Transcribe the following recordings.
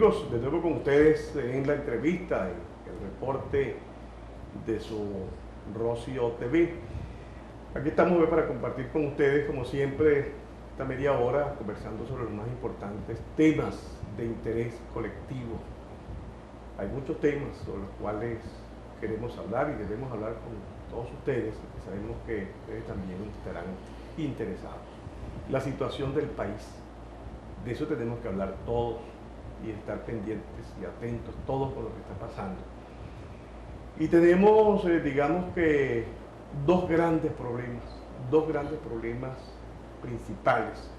Amigos, de nuevo con ustedes en la entrevista, en el reporte de su Rocio TV. Aquí estamos hoy para compartir con ustedes, como siempre, esta media hora conversando sobre los más importantes temas de interés colectivo. Hay muchos temas sobre los cuales queremos hablar y debemos hablar con todos ustedes, porque sabemos que ustedes también estarán interesados. La situación del país, de eso tenemos que hablar todos y estar pendientes y atentos todos con lo que está pasando. Y tenemos, digamos que, dos grandes problemas principales: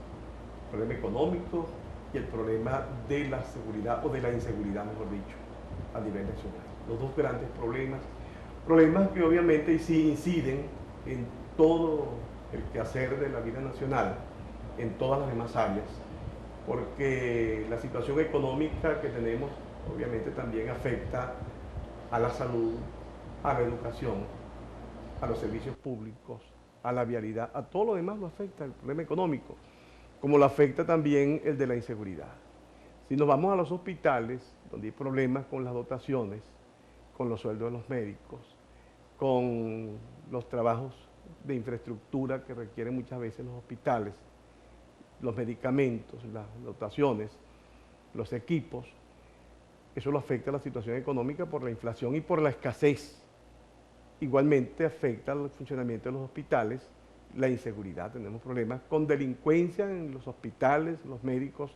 el problema económico y el problema de la seguridad, o de la inseguridad, mejor dicho, a nivel nacional. Los dos grandes problemas que obviamente sí inciden en todo el quehacer de la vida nacional, en todas las demás áreas, porque la situación económica que tenemos obviamente también afecta a la salud, a la educación, a los servicios públicos, a la vialidad, a todo lo demás lo afecta el problema económico, como lo afecta también el de la inseguridad. Si nos vamos a los hospitales, donde hay problemas con las dotaciones, con los sueldos de los médicos, con los trabajos de infraestructura que requieren muchas veces los hospitales, los medicamentos, las dotaciones, los equipos, eso lo afecta a la situación económica por la inflación y por la escasez. Igualmente afecta al funcionamiento de los hospitales, la inseguridad. Tenemos problemas con delincuencia en los hospitales, los médicos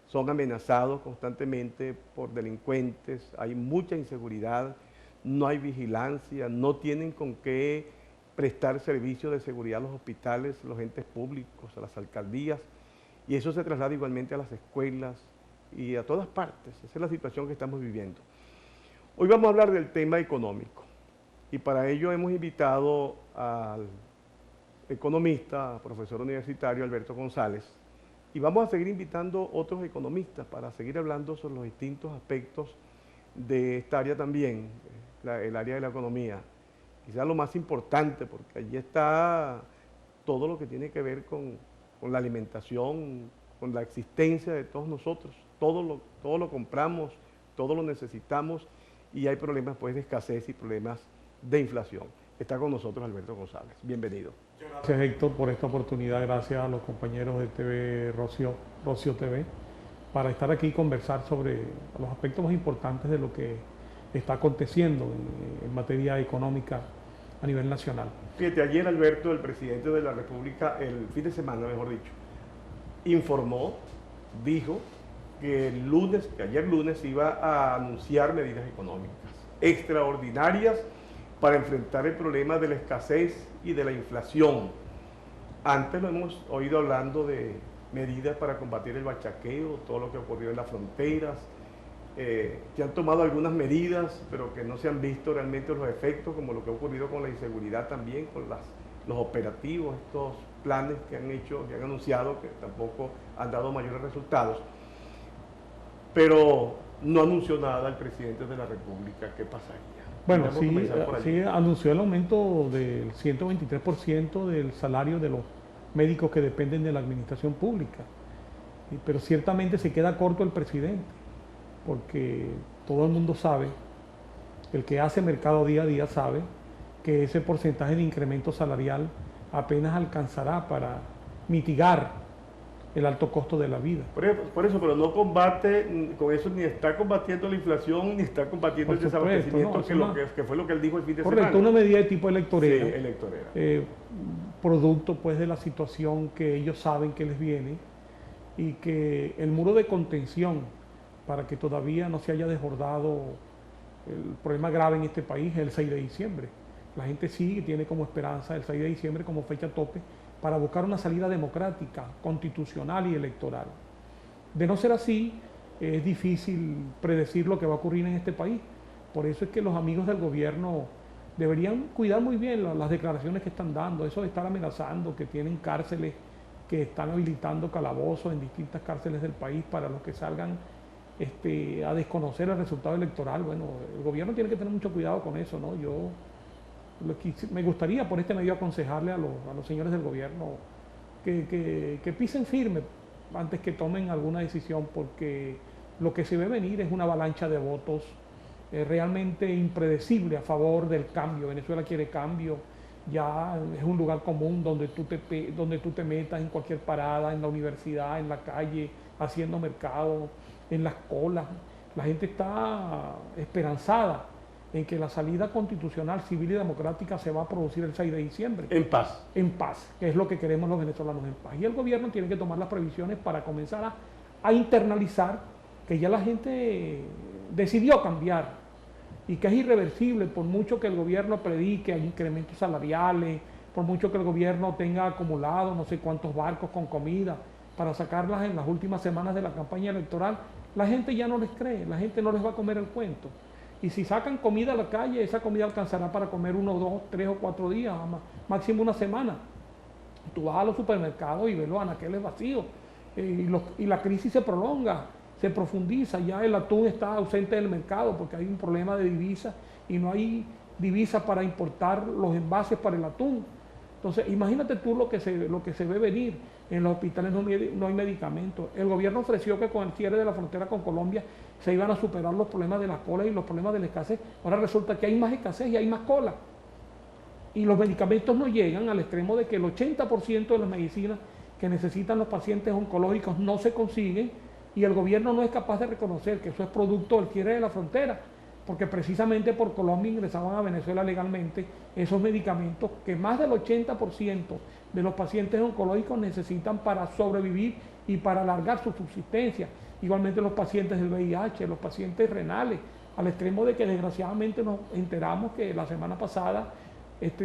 son amenazados constantemente por delincuentes, hay mucha inseguridad, no hay vigilancia, no tienen con qué prestar servicios de seguridad a los hospitales, los entes públicos, a las alcaldías, y eso se traslada igualmente a las escuelas y a todas partes. Esa es la situación que estamos viviendo. Hoy vamos a hablar del tema económico, y para ello hemos invitado al economista, profesor universitario Alberto González, y vamos a seguir invitando otros economistas para seguir hablando sobre los distintos aspectos de esta área también, el área de la economía. Quizás lo más importante, porque allí está todo lo que tiene que ver con la alimentación, con la existencia de todos nosotros. Todo lo compramos, todo lo necesitamos, y hay problemas pues de escasez y problemas de inflación. Está con nosotros Alberto González. Bienvenido. Gracias, Héctor, por esta oportunidad. Gracias a los compañeros de TV Rocio TV para estar aquí y conversar sobre los aspectos más importantes de lo que está aconteciendo en materia económica a nivel nacional. Fíjate, ayer Alberto, el presidente de la República, el fin de semana, mejor dicho, dijo que ayer lunes iba a anunciar medidas económicas extraordinarias para enfrentar el problema de la escasez y de la inflación. Antes lo hemos oído hablando de medidas para combatir el bachaqueo, todo lo que ocurrió en las fronteras, que han tomado algunas medidas, pero que no se han visto realmente los efectos, como lo que ha ocurrido con la inseguridad también, con los operativos, estos planes que han hecho, que han anunciado, que tampoco han dado mayores resultados. Pero no anunció nada el presidente de la República. ¿Qué pasaría? Bueno, sí anunció el aumento del 123% del salario de los médicos que dependen de la administración pública, pero ciertamente se queda corto el presidente, porque todo el mundo sabe, el que hace mercado día a día sabe, que ese porcentaje de incremento salarial apenas alcanzará para mitigar el alto costo de la vida. Por eso, pero no combate con eso, ni está combatiendo la inflación, ni está combatiendo el desabastecimiento, que fue lo que él dijo el fin de semana. Correcto, una medida de tipo electorera. Sí, electorera. Producto pues de la situación que ellos saben que les viene, y que el muro de contención, para que todavía no se haya desbordado el problema grave en este país, es el 6 de diciembre. La gente sí tiene como esperanza el 6 de diciembre como fecha tope para buscar una salida democrática, constitucional y electoral. De no ser así, es difícil predecir lo que va a ocurrir en este país. Por eso es que los amigos del gobierno deberían cuidar muy bien las declaraciones que están dando, eso de estar amenazando, que tienen cárceles, que están habilitando calabozos en distintas cárceles del país para los que salgan a desconocer el resultado electoral. Bueno, el gobierno tiene que tener mucho cuidado con eso, ¿no? Me gustaría por este medio aconsejarle a los señores del gobierno que pisen firme antes que tomen alguna decisión, porque lo que se ve venir es una avalancha de votos realmente impredecible a favor del cambio. Venezuela quiere cambio, ya es un lugar común donde donde tú te metas en cualquier parada, en la universidad, en la calle, haciendo mercado, en las colas. La gente está esperanzada en que la salida constitucional, civil y democrática se va a producir el 6 de diciembre. En paz. En paz, que es lo que queremos los venezolanos, en paz. Y el gobierno tiene que tomar las previsiones para comenzar a internalizar que ya la gente decidió cambiar y que es irreversible, por mucho que el gobierno predique hay incrementos salariales, por mucho que el gobierno tenga acumulado no sé cuántos barcos con comida para sacarlas en las últimas semanas de la campaña electoral, la gente ya no les cree, la gente no les va a comer el cuento. Y si sacan comida a la calle, esa comida alcanzará para comer 1, 2, 3 o 4 días, máximo una semana. Tú vas a los supermercados y ves los anaqueles vacíos y la crisis se prolonga, se profundiza. Ya el atún está ausente del mercado porque hay un problema de divisas y no hay divisas para importar los envases para el atún. Entonces, imagínate tú lo que se ve venir. En los hospitales no hay medicamentos. El gobierno ofreció que con el cierre de la frontera con Colombia se iban a superar los problemas de la cola y los problemas de la escasez. Ahora resulta que hay más escasez y hay más cola. Y los medicamentos no llegan al extremo de que el 80% de las medicinas que necesitan los pacientes oncológicos no se consiguen y el gobierno no es capaz de reconocer que eso es producto del cierre de la frontera, porque precisamente por Colombia ingresaban a Venezuela legalmente esos medicamentos que más del 80% de los pacientes oncológicos necesitan para sobrevivir y para alargar su subsistencia. Igualmente los pacientes del VIH, los pacientes renales, al extremo de que desgraciadamente nos enteramos que la semana pasada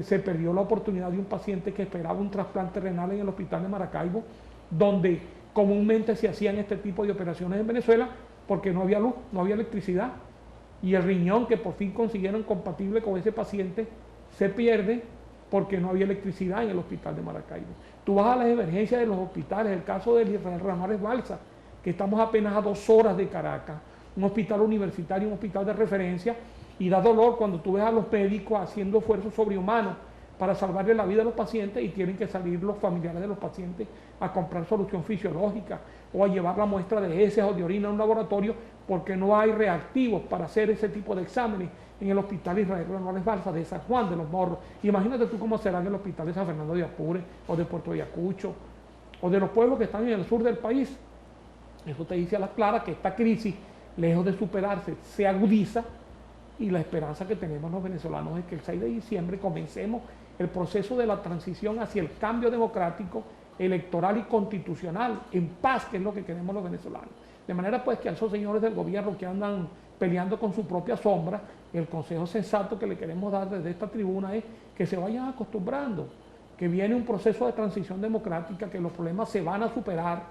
se perdió la oportunidad de un paciente que esperaba un trasplante renal en el hospital de Maracaibo, donde comúnmente se hacían este tipo de operaciones en Venezuela porque no había luz, no había electricidad. Y el riñón que por fin consiguieron compatible con ese paciente se pierde porque no había electricidad en el hospital de Maracaibo. Tú vas a las emergencias de los hospitales, el caso del Israel Ramírez Balsa, que estamos apenas a 2 horas de Caracas, un hospital universitario, un hospital de referencia, y da dolor cuando tú ves a los médicos haciendo esfuerzos sobrehumanos para salvarle la vida a los pacientes y tienen que salir los familiares de los pacientes a comprar solución fisiológica o a llevar la muestra de heces o de orina a un laboratorio porque no hay reactivos para hacer ese tipo de exámenes en el hospital Israel Ramírez Balsa de San Juan de los Morros. Imagínate tú cómo será en el hospital de San Fernando de Apure o de Puerto Ayacucho o de los pueblos que están en el sur del país. Eso te dice a las claras que esta crisis, lejos de superarse, se agudiza y la esperanza que tenemos los venezolanos es que el 6 de diciembre comencemos el proceso de la transición hacia el cambio democrático, electoral y constitucional, en paz, que es lo que queremos los venezolanos. De manera pues que a esos señores del gobierno que andan peleando con su propia sombra, el consejo sensato que le queremos dar desde esta tribuna es que se vayan acostumbrando, que viene un proceso de transición democrática, que los problemas se van a superar,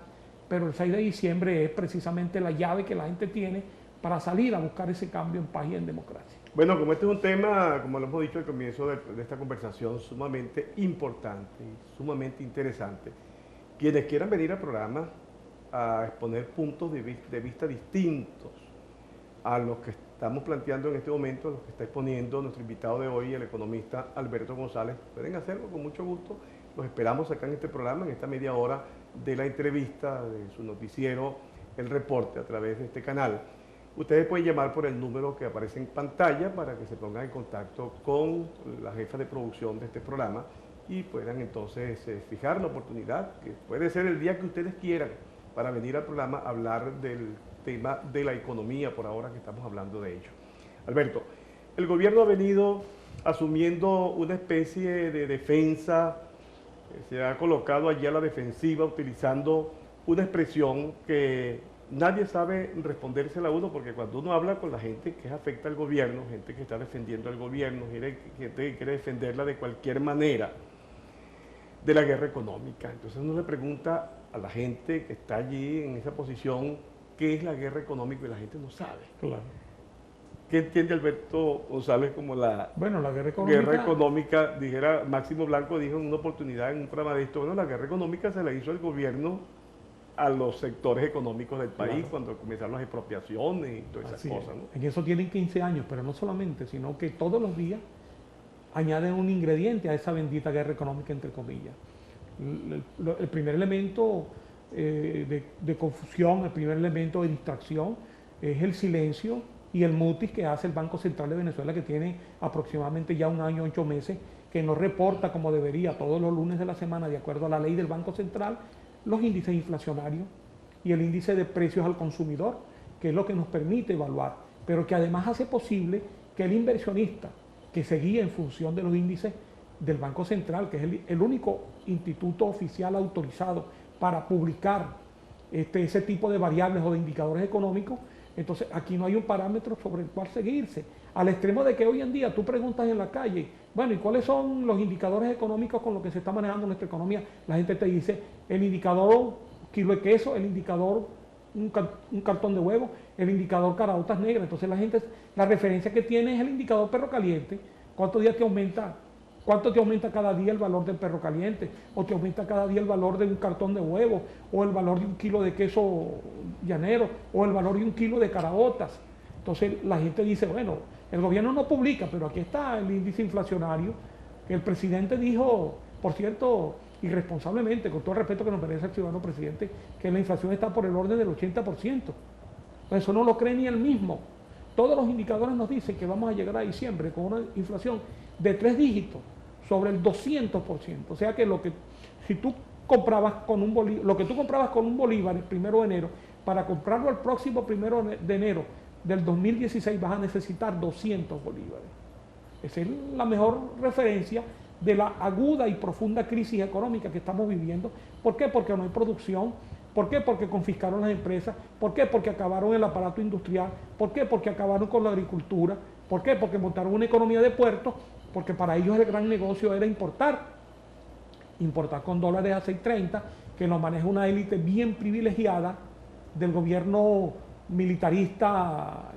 pero el 6 de diciembre es precisamente la llave que la gente tiene para salir a buscar ese cambio en paz y en democracia. Bueno, como este es un tema, como lo hemos dicho al comienzo de esta conversación, sumamente importante y sumamente interesante, quienes quieran venir al programa a exponer puntos de vista distintos a los que estamos planteando en este momento, a los que está exponiendo nuestro invitado de hoy, el economista Alberto González, pueden hacerlo con mucho gusto. Los esperamos acá en este programa, en esta media hora de la entrevista, de su noticiero, El Reporte, a través de este canal. Ustedes pueden llamar por el número que aparece en pantalla para que se pongan en contacto con la jefa de producción de este programa y puedan entonces fijar la oportunidad, que puede ser el día que ustedes quieran, para venir al programa a hablar del tema de la economía, por ahora que estamos hablando de ello. Alberto, el gobierno ha venido asumiendo una especie de defensa, se ha colocado allí a la defensiva utilizando una expresión que nadie sabe respondérsela a uno, porque cuando uno habla con la gente que afecta al gobierno, gente que está defendiendo al gobierno, gente que quiere defenderla de cualquier manera, de la guerra económica. Entonces uno le pregunta a la gente que está allí en esa posición, ¿qué es la guerra económica? Y la gente no sabe. Claro. ¿Qué entiende Alberto González como la guerra económica? Dijera Máximo Blanco, dijo en una oportunidad en un programa de esto, bueno, la guerra económica se la hizo el gobierno a los sectores económicos del país, claro, cuando comenzaron las expropiaciones y todas esas cosas, ¿no? En eso tienen 15 años, pero no solamente, sino que todos los días añaden un ingrediente a esa bendita guerra económica, entre comillas. El primer elemento de confusión, el primer elemento de distracción es el silencio y el mutis que hace el Banco Central de Venezuela, que tiene aproximadamente ya 1 año, 8 meses, que no reporta como debería todos los lunes de la semana, de acuerdo a la ley del Banco Central, los índices inflacionarios y el índice de precios al consumidor, que es lo que nos permite evaluar, pero que además hace posible que el inversionista, que se guía en función de los índices del Banco Central, que es el único instituto oficial autorizado para publicar ese tipo de variables o de indicadores económicos, entonces aquí no hay un parámetro sobre el cual seguirse, al extremo de que hoy en día tú preguntas en la calle, bueno, ¿y cuáles son los indicadores económicos con los que se está manejando nuestra economía? La gente te dice el indicador kilo de queso, el indicador un cartón de huevo, el indicador caraotas negras. Entonces la referencia que tiene es el indicador perro caliente. ¿Cuántos días te aumenta? ¿Cuánto te aumenta cada día el valor del perro caliente? ¿O te aumenta cada día el valor de un cartón de huevo? ¿O el valor de un kilo de queso llanero? ¿O el valor de un kilo de caraotas? Entonces la gente dice, bueno, el gobierno no publica, pero aquí está el índice inflacionario, que el presidente dijo, por cierto, irresponsablemente, con todo el respeto que nos merece el ciudadano presidente, que la inflación está por el orden del 80%. Eso no lo cree ni él mismo. Todos los indicadores nos dicen que vamos a llegar a diciembre con una inflación de 3 dígitos, sobre el 200%. O sea que si tú comprabas con un bolívar, lo que tú comprabas con un bolívar el 1 de enero, para comprarlo el próximo 1 de enero del 2016 vas a necesitar 200 bolívares. Esa es la mejor referencia de la aguda y profunda crisis económica que estamos viviendo. ¿Por qué? Porque no hay producción. ¿Por qué? Porque confiscaron las empresas. ¿Por qué? Porque acabaron el aparato industrial. ¿Por qué? Porque acabaron con la agricultura. ¿Por qué? Porque montaron una economía de puertos, porque para ellos el gran negocio era importar con dólares a 6.30, que lo maneja una élite bien privilegiada del gobierno militarista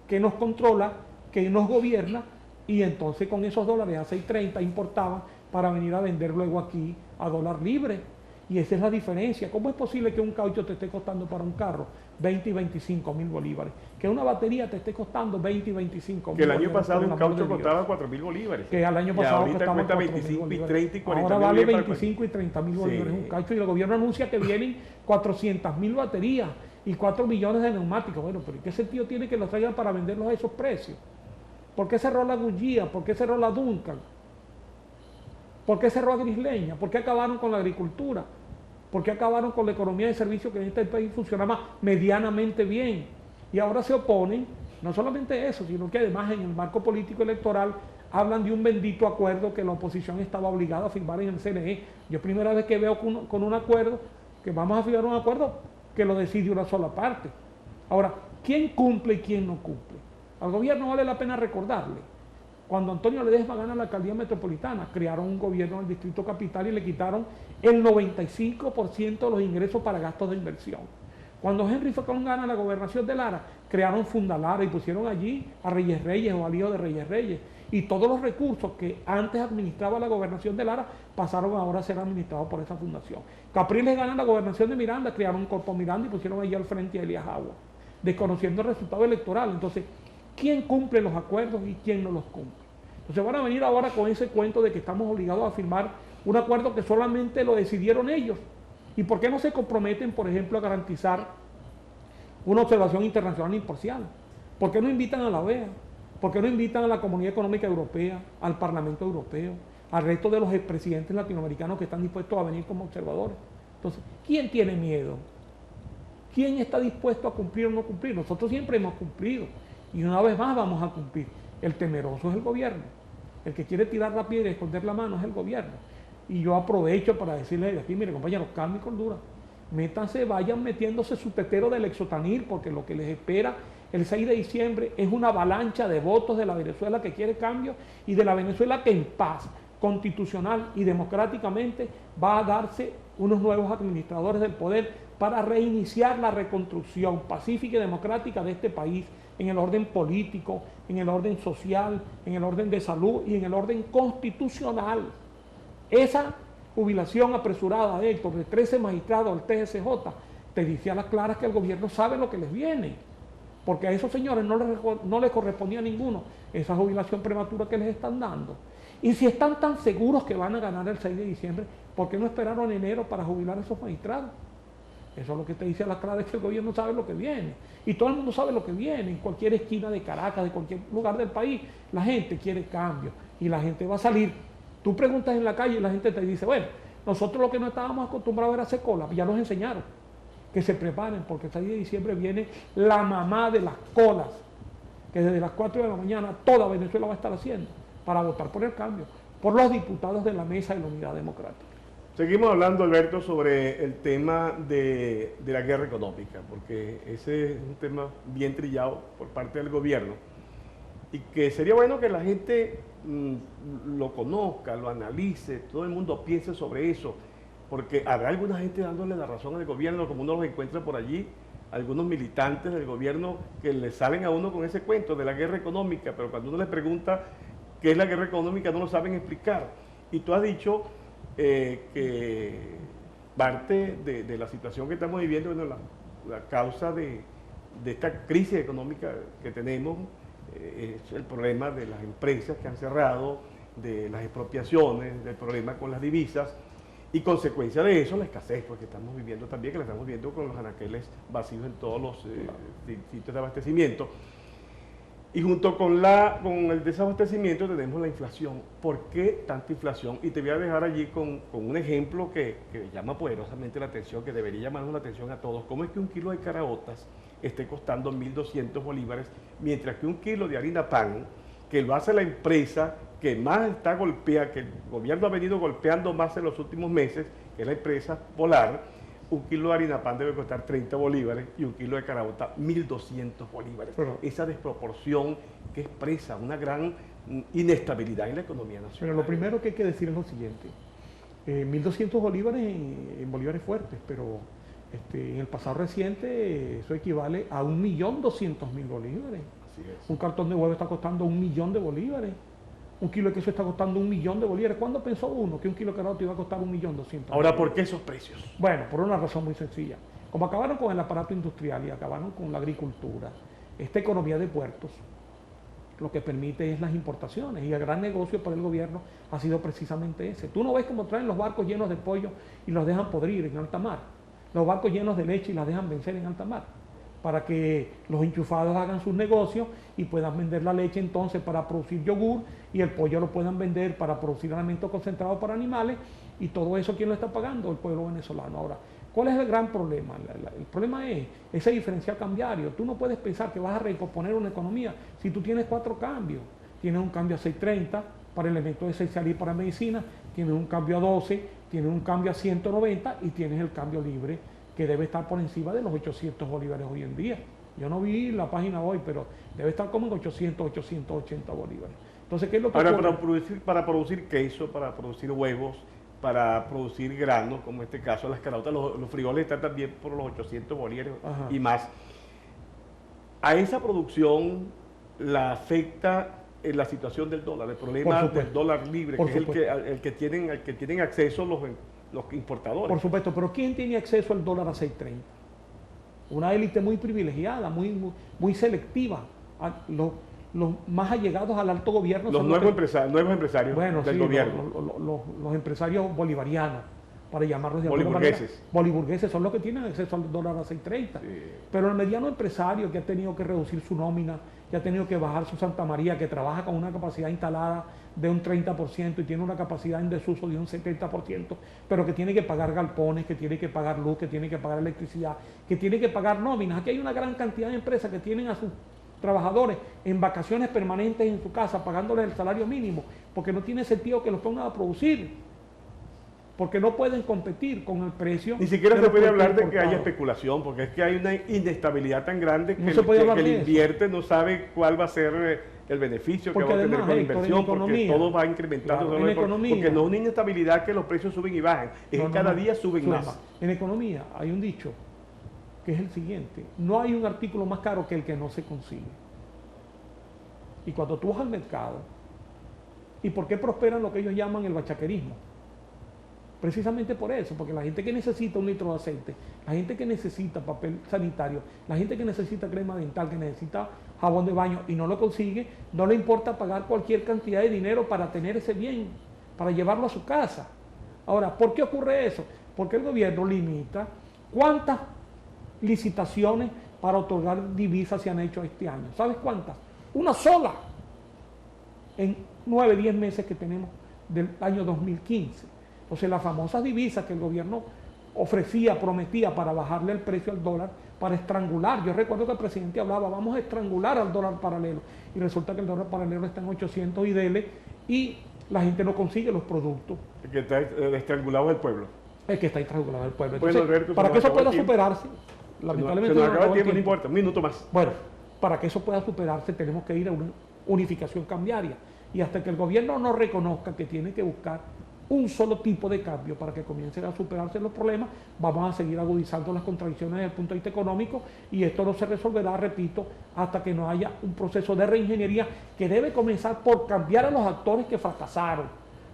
que nos controla, que nos gobierna, y entonces con esos dólares a 6.30 importaban para venir a vender luego aquí a dólar libre. Y esa es la diferencia. ¿Cómo es posible que un caucho te esté costando para un carro 20 y 25 mil bolívares? Que una batería te esté costando 20 y 25 mil bolívares. Que el año pasado un caucho costaba 4.000 bolívares. Que al año pasado ahorita cuesta 25 y 30 y 40 Ahora vale 25 y 30 mil bolívares un caucho. Y el gobierno anuncia que vienen 400.000 baterías y 4 millones de neumáticos. Bueno, pero ¿y qué sentido tiene que los traigan para venderlos a esos precios? ¿Por qué cerró la Goodyear? ¿Por qué cerró la Duncan? ¿Por qué cerró a Grisleña? ¿Por qué acabaron con la agricultura? ¿Por qué acabaron con la economía de servicio que en este país funcionaba medianamente bien? Y ahora se oponen, no solamente eso, sino que además en el marco político electoral hablan de un bendito acuerdo que la oposición estaba obligada a firmar en el CNE. Yo primera vez que veo con un acuerdo, que vamos a firmar un acuerdo que lo decide una sola parte. Ahora, ¿quién cumple y quién no cumple? Al gobierno vale la pena recordarle. Cuando Antonio Ledesma gana la alcaldía metropolitana, crearon un gobierno en el Distrito Capital y le quitaron el 95% de los ingresos para gastos de inversión. Cuando Henry Falcón gana la gobernación de Lara, crearon Fundalara y pusieron allí a Reyes Reyes o al hijo de Reyes Reyes. Y todos los recursos que antes administraba la gobernación de Lara pasaron ahora a ser administrados por esa fundación. Capriles gana la gobernación de Miranda, crearon Corpo Miranda y pusieron allí al frente a Elías Agua, desconociendo el resultado electoral. Entonces, ¿quién cumple los acuerdos y quién no los cumple? Entonces van a venir ahora con ese cuento de que estamos obligados a firmar un acuerdo que solamente lo decidieron ellos. ¿Y por qué no se comprometen, por ejemplo, a garantizar una observación internacional imparcial? ¿Por qué no invitan a la OEA? ¿Por qué no invitan a la Comunidad Económica Europea, al Parlamento Europeo, al resto de los expresidentes latinoamericanos que están dispuestos a venir como observadores? Entonces, ¿quién tiene miedo? ¿Quién está dispuesto a cumplir o no cumplir? Nosotros siempre hemos cumplido y una vez más vamos a cumplir. El temeroso es el gobierno. El que quiere tirar la piedra y esconder la mano es el gobierno. Y yo aprovecho para decirles de aquí, mire compañeros, calma y cordura. Métanse, vayan metiéndose su tetero del exotanil, porque lo que les espera el 6 de diciembre es una avalancha de votos de la Venezuela que quiere cambio y de la Venezuela que en paz, constitucional y democráticamente va a darse unos nuevos administradores del poder para reiniciar la reconstrucción pacífica y democrática de este país en el orden político, en el orden social, en el orden de salud y en el orden constitucional. Esa jubilación apresurada de Héctor, de 13 magistrados del TSJ, te dice a las claras que el gobierno sabe lo que les viene, porque a esos señores no les correspondía a ninguno esa jubilación prematura que les están dando. Y si están tan seguros que van a ganar el 6 de diciembre, ¿por qué no esperaron enero para jubilar a esos magistrados? Eso es lo que te dice a la clara, es que el gobierno sabe lo que viene. Y todo el mundo sabe lo que viene. En cualquier esquina de Caracas, de cualquier lugar del país, la gente quiere cambio. Y la gente va a salir. Tú preguntas en la calle y la gente te dice, bueno, nosotros lo que no estábamos acostumbrados era hacer cola. Ya nos enseñaron. Que se preparen, porque el 6 de diciembre viene la mamá de las colas. Que desde las 4 de la mañana toda Venezuela va a estar haciendo para votar por el cambio. Por los diputados de la Mesa de la Unidad Democrática. Seguimos hablando, Alberto, sobre el tema de la guerra económica, porque ese es un tema bien trillado por parte del gobierno y que sería bueno que la gente lo conozca, lo analice, todo el mundo piense sobre eso, porque habrá alguna gente dándole la razón al gobierno, como uno los encuentra por allí, algunos militantes del gobierno que le salen a uno con ese cuento de la guerra económica, pero cuando uno les pregunta qué es la guerra económica no lo saben explicar. Y tú has dicho que parte de la situación que estamos viviendo, bueno, la causa de esta crisis económica que tenemos es el problema de las empresas que han cerrado, de las expropiaciones, del problema con las divisas y consecuencia de eso la escasez, porque estamos viviendo también, que la estamos viendo con los anaqueles vacíos en todos los sitios de abastecimiento. Y junto con el desabastecimiento tenemos la inflación. ¿Por qué tanta inflación? Y te voy a dejar allí con un ejemplo que llama poderosamente la atención, que debería llamarnos la atención a todos. ¿Cómo es que un kilo de caraotas esté costando 1.200 bolívares, mientras que un kilo de harina pan, que lo hace la empresa que más está golpeada, que el gobierno ha venido golpeando más en los últimos meses, que es la empresa Polar, un kilo de harina pan debe costar 30 bolívares y un kilo de caraota 1.200 bolívares. Pero, esa desproporción que expresa una gran inestabilidad en la economía nacional. Pero lo primero que hay que decir es lo siguiente. 1.200 bolívares en bolívares fuertes, pero en el pasado reciente eso equivale a 1.200.000 bolívares. Así es. Un cartón de huevo está costando 1.000.000 de bolívares. Un kilo de queso está costando 1.000.000 de bolívares. ¿Cuándo pensó uno que un kilo de caraota iba a costar 1.200.000? Ahora, ¿por qué esos precios? Bueno, por una razón muy sencilla. Como acabaron con el aparato industrial y acabaron con la agricultura, esta economía de puertos lo que permite es las importaciones, y el gran negocio para el gobierno ha sido precisamente ese. Tú no ves cómo traen los barcos llenos de pollo y los dejan podrir en alta mar, los barcos llenos de leche y las dejan vencer en alta mar, para que los enchufados hagan sus negocios y puedan vender la leche entonces para producir yogur, y el pollo lo puedan vender para producir alimentos concentrados para animales, y todo eso ¿quién lo está pagando? El pueblo venezolano. Ahora, ¿cuál es el gran problema? El problema es ese diferencial cambiario. Tú no puedes pensar que vas a recomponer una economía si tú tienes 4 cambios. Tienes un cambio a 6.30 para elementos esenciales y para medicina, tienes un cambio a 12, tienes un cambio a 190 y tienes el cambio libre, que debe estar por encima de los 800 bolívares hoy en día. Yo no vi la página hoy, pero debe estar como en 800, 880 bolívares. Entonces, ¿qué es lo que ahora, ocurre? para producir queso, para producir huevos, para producir granos, como en este caso las caraotas, los frijoles están también por los 800 bolívares Ajá. y más. A esa producción la afecta en la situación del dólar, el problema del dólar libre, Por que es supuesto. al que tienen acceso los importadores. Por supuesto, pero ¿quién tiene acceso al dólar a 6.30? Una élite muy privilegiada, muy selectiva. Los más allegados al alto gobierno Los son nuevos empresarios bueno, del sí, gobierno. los empresarios bolivarianos, para llamarlos de alguna Boliburgueses. manera. Boliburgueses son los que tienen acceso al dólar a 6.30. Sí. Pero el mediano empresario que ha tenido que reducir su nómina, que ha tenido que bajar su Santa María, que trabaja con una capacidad instalada de un 30% y tiene una capacidad en desuso de un 70%, pero que tiene que pagar galpones, que tiene que pagar luz, que tiene que pagar electricidad, que tiene que pagar nóminas. Aquí hay una gran cantidad de empresas que tienen a sus trabajadores en vacaciones permanentes en su casa, pagándoles el salario mínimo, porque no tiene sentido que los pongan a producir, porque no pueden competir con el precio. Ni siquiera de se los puede productos hablar de que haya importados. especulación, porque es que hay una inestabilidad tan grande que, No se puede hablar que el de eso. invierte no sabe cuál va a ser el beneficio Porque que va a tener además, con la Héctor, en inversión, porque economía, todo va incrementando. claro, solo en economía, porque no es una inestabilidad que los precios suben y bajan, es que cada día suben más. En economía hay un dicho que es el siguiente: no hay un artículo más caro que el que no se consigue. Y cuando tú vas al mercado, ¿y por qué prosperan lo que ellos llaman el bachaquerismo? Precisamente por eso, porque la gente que necesita un litro de aceite, la gente que necesita papel sanitario, la gente que necesita crema dental, que necesita jabón de baño y no lo consigue, no le importa pagar cualquier cantidad de dinero para tener ese bien, para llevarlo a su casa. Ahora, ¿por qué ocurre eso? Porque el gobierno limita ¿Cuántas licitaciones para otorgar divisas se han hecho este año? ¿Sabes cuántas? Una sola en 9, 10 meses que tenemos del año 2015. Entonces las famosas divisas que el gobierno ofrecía, prometía para bajarle el precio al dólar, para estrangular. Yo recuerdo que el presidente hablaba, vamos a estrangular al dólar paralelo. Y resulta que el dólar paralelo está en 800 y dele, y la gente no consigue los productos. El que está estrangulado es el pueblo. El que está estrangulado es el pueblo. Entonces, Bueno, Alberto, para que eso pueda tiempo. superarse, lamentablemente Se nos acaba el acabó tiempo, no importa, un minuto más. Bueno, para que eso pueda superarse tenemos que ir a una unificación cambiaria. Y hasta que el gobierno no reconozca que tiene que buscar un solo tipo de cambio para que comiencen a superarse los problemas, vamos a seguir agudizando las contradicciones desde el punto de vista económico, y esto no se resolverá, repito, hasta que no haya un proceso de reingeniería que debe comenzar por cambiar a los actores que fracasaron,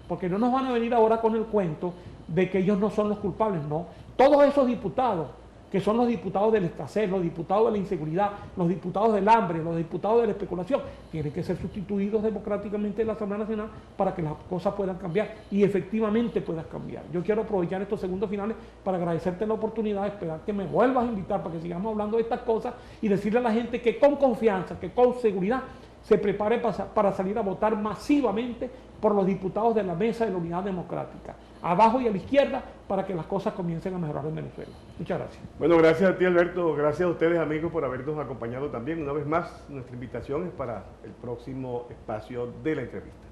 porque no nos van a venir ahora con el cuento de que ellos no son los culpables, no. Todos esos diputados, que son los diputados de la escasez, los diputados de la inseguridad, los diputados del hambre, los diputados de la especulación, tienen que ser sustituidos democráticamente en la Asamblea Nacional para que las cosas puedan cambiar y efectivamente puedan cambiar. Yo quiero aprovechar estos segundos finales para agradecerte la oportunidad, esperar que me vuelvas a invitar para que sigamos hablando de estas cosas y decirle a la gente que con confianza, que con seguridad, se prepare para salir a votar masivamente por los diputados de la Mesa de la Unidad Democrática, abajo y a la izquierda, para que las cosas comiencen a mejorar en Venezuela. Muchas gracias. Bueno, gracias a ti, Alberto, gracias a ustedes, amigos, por habernos acompañado también. Una vez más, nuestra invitación es para el próximo espacio de la entrevista.